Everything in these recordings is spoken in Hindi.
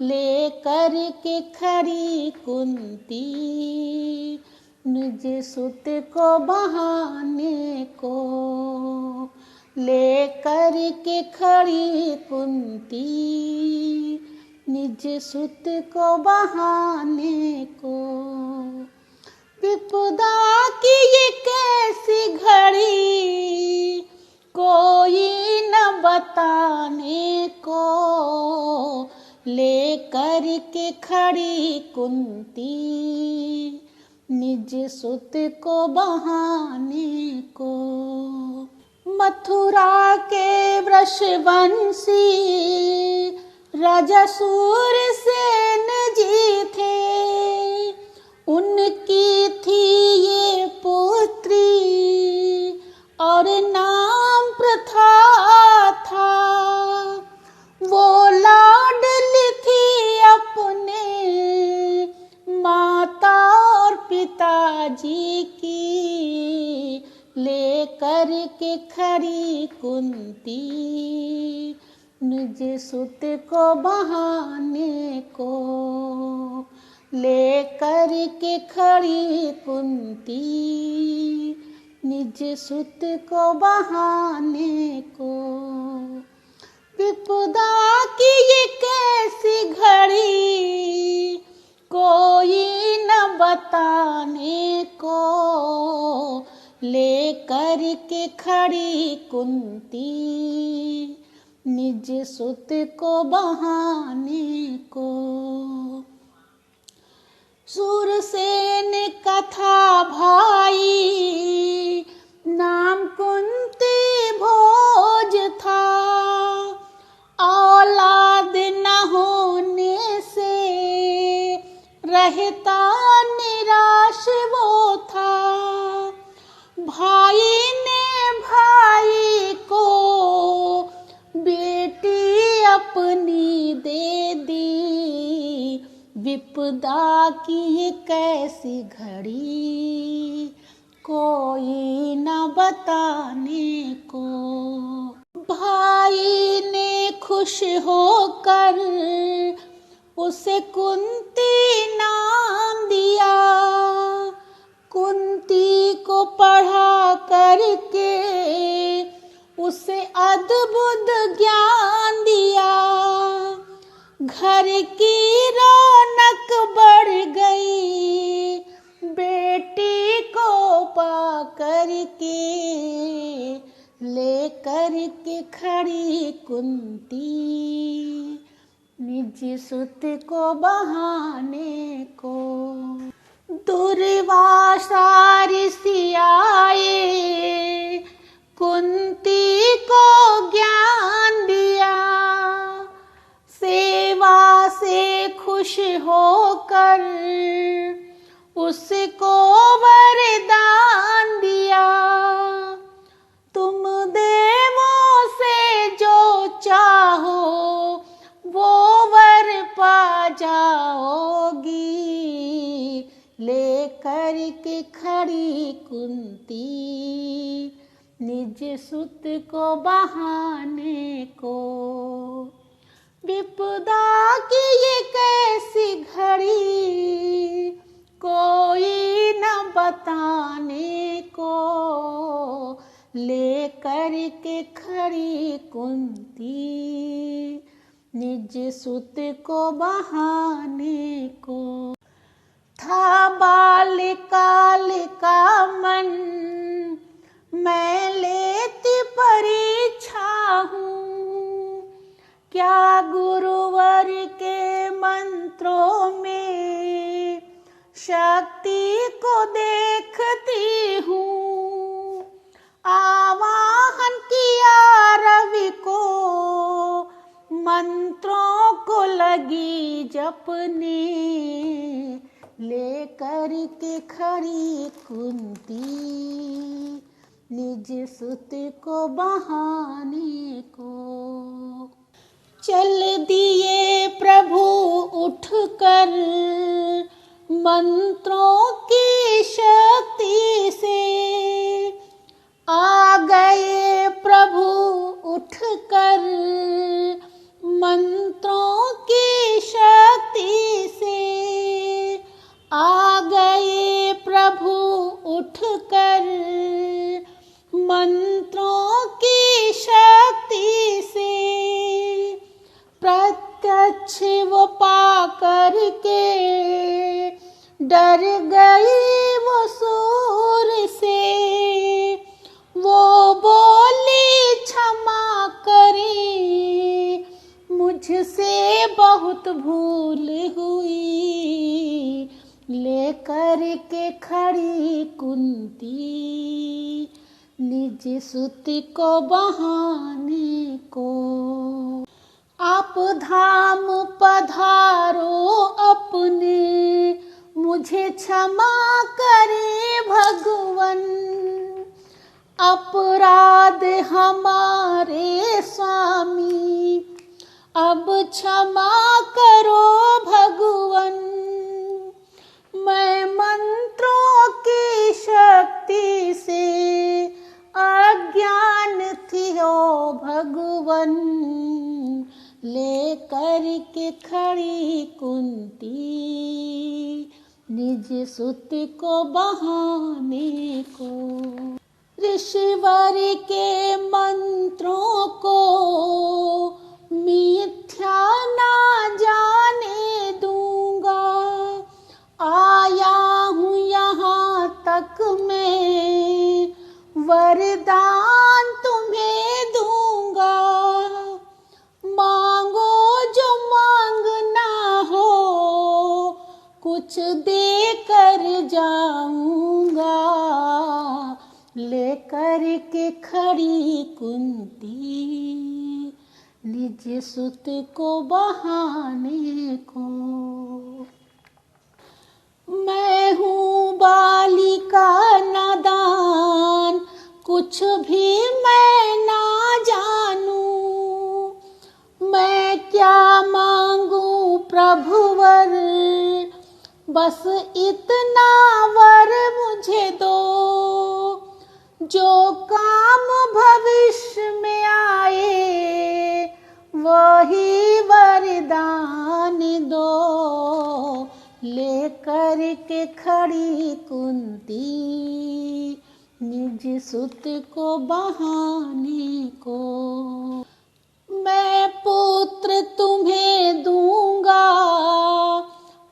लेकर के खड़ी कुंती निज सुत को बहाने को। लेकर के खड़ी कुंती निज सुत को बहाने को। विपदा की ये कैसी घड़ी कोई न बताने को। लेकर के खड़ी कुंती निज सुत को बहाने को। मथुरा के वृषवंशी राजा सूरसेन जी थे। उनकी थी ये पुत्री और नाम प्रथा था। वो लाडली थी अपने माता और पिताजी की। लेकर के खड़ी कुंती निज सुत को बहाने को। लेकर के खड़ी कुंती निज सुत को बहाने को। विपदा की ये कैसी घड़ी कोई न बताने को। लेकर के खड़ी कुंती निज सुत को बहाने को। सूरसेन का था भाई नाम कुंती भोज था। औलाद न होने से रहता निराश वो था। भाई ने भाई को बेटी अपनी दे दी। विपदा की ये कैसी घड़ी कोई न बताने को। भाई ने खुश होकर उसे कुंती नाम दिया। कुंती को पढ़ा करके उसे अद्भुत ज्ञान दिया। घर की रौनक बढ़ गई बेटी को पा करके। लेकर के खड़ी कुंती निज सुत को बहाने को। दुर्वासा ऋषि आए कुंती को ज्ञान दिया। सेवा से खुश होकर उसको वरदान दिया। तुम देवों से जो चाहो वो वर पा जाओगी। लेकर के खड़ी कुंती निज सुत को बहाने को। विपदा की ये कैसी घड़ी कोई न बताने को। लेकर के खड़ी कुंती निज सुत को बहाने को। था बालकाल का मन मैं लेती परीक्षा हूँ। क्या गुरुवर के मंत्रों में शक्ति को देखती हूँ। आवाहन किया रवि को मंत्रों को लगी जपने। लेकर के खड़ी कुंती निज सुत को बहाने को। चल दिए प्रभु उठकर मंत्रों की शक्ति से। आ गए प्रभु उठकर मंत्रों की शक्ति कच्छ वो पा कर के डर गई वो सूर से, वो बोली क्षमा करें मुझसे बहुत भूल हुई, लेकर के खड़ी कुंती निज सुत को बहाने को। आप धाम पधारो अपने मुझे क्षमा करे भगवन, अपराध हमारे स्वामी अब क्षमा करो भगवन। मैं मंत्रों की शक्ति से अज्ञान थी ओ भगवन, लेकर के खड़ी कुंती निज सुत को बहाने को। ऋषिवर के मंत्रों को मिथ्या ना जाने दूंगा, आया हूँ यहाँ तक मैं वरदान तुम्हें दूंगा। मांगो जो मांगना हो कुछ दे कर जाऊंगा, लेकर के खड़ी कुंती निज सुत को बहाने को। मैं हूँ बालिका नादान कुछ भी मैं ना जानूं, मैं क्या मांगू प्रभुवर बस इतना वर मुझे दो, जो काम भविष्य में आए वही वरदान दो, लेकर के खड़ी कुंती निज सुत को बहाने को। मैं पुत्र तुम्हें दूंगा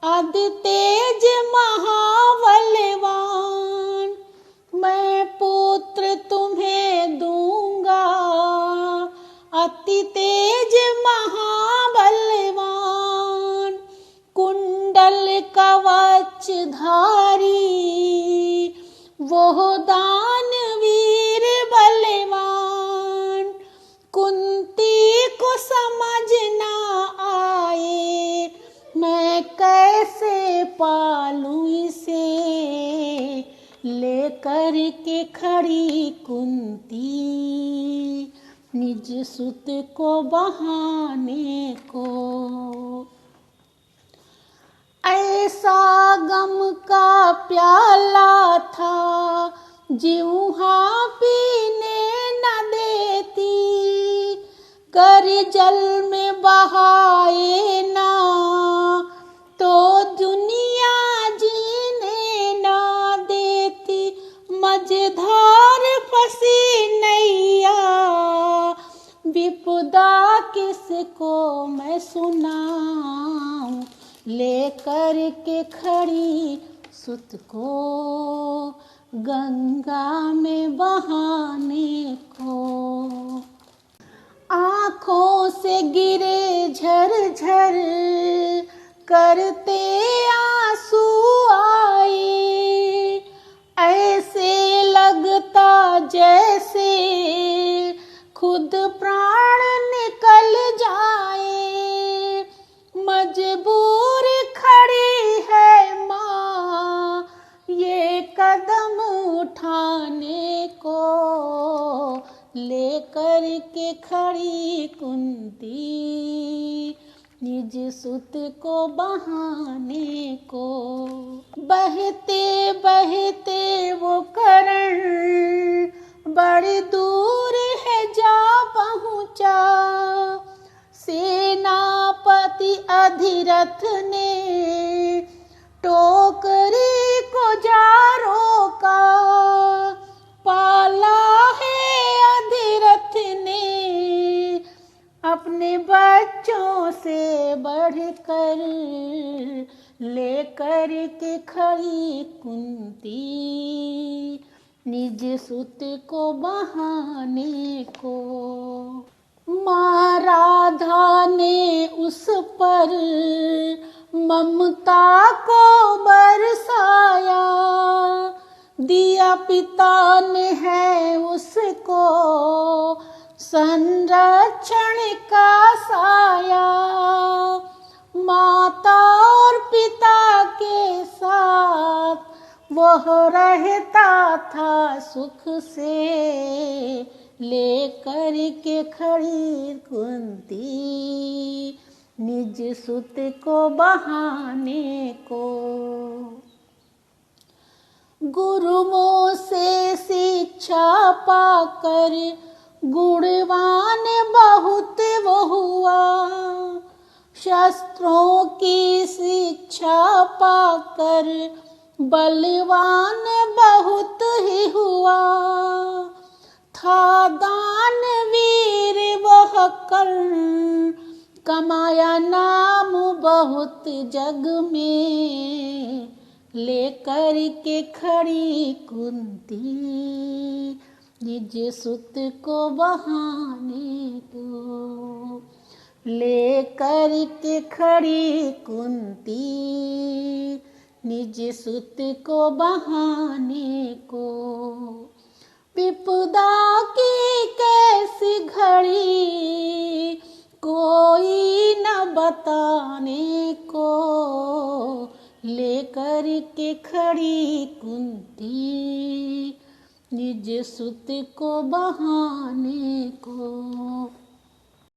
अदितेज महाबलवान, मैं पुत्र तुम्हें दूंगा अति तेज महाबलवान। कुंडल कवच धारी वो दानवीर बलवान, कुंती को समझ ना आए मैं कैसे पालूं इसे, लेकर के खड़ी कुंती निज सुत को बहाने को। ऐसा गम का प्याला था जिह्वा पीने न देती, कर जल में बहाए ना तो दुनिया जीने ना देती। मझधार फंसी नैया विपदा किसको मैं सुनाऊं, लेकर के खड़ी सुत को गंगा में बहाने को। आँखों से गिरे झरझर करते आंसू आए, ऐसे लगता जैसे खुद प्राण निकल जाए। मजबूर खड़ी है माँ ये कदम उठाने को, लेकर के खड़ी कुंती निज सुत को बहाने को। बहते बहते वो करण बड़ी दूर है जा पहुँचा, सेनापति अधिरथ ने टोकरी को जा रोका। पाला है अधिरथ ने अपने बच्चों से बढ़कर लेकर के खड़ी कुंती निज सुत को बहाने को। माँ राधा ने उस पर ममता को बरसाया, दिया पिता ने है उसको संरक्षण का साया। माता और पिता के साथ वह रहता था सुख से, लेकर के खड़ी कुंती निज सुत को बहाने को। गुरुओं से शिक्षा पाकर गुणवान बहुत वो हुआ, शस्त्रों की शिक्षा पाकर बलवान बहुत ही हुआ। था दानवीर वह कर्ण, कमाया नाम बहुत जग में, लेकर के खड़ी कुंती निज सुत को बहाने को। लेकर के खड़ी कुंती निज सुत को बहाने को। विपदा की कैसी घड़ी कोई न बताने को, लेकर के खड़ी कुंती निज सुत को बहाने को।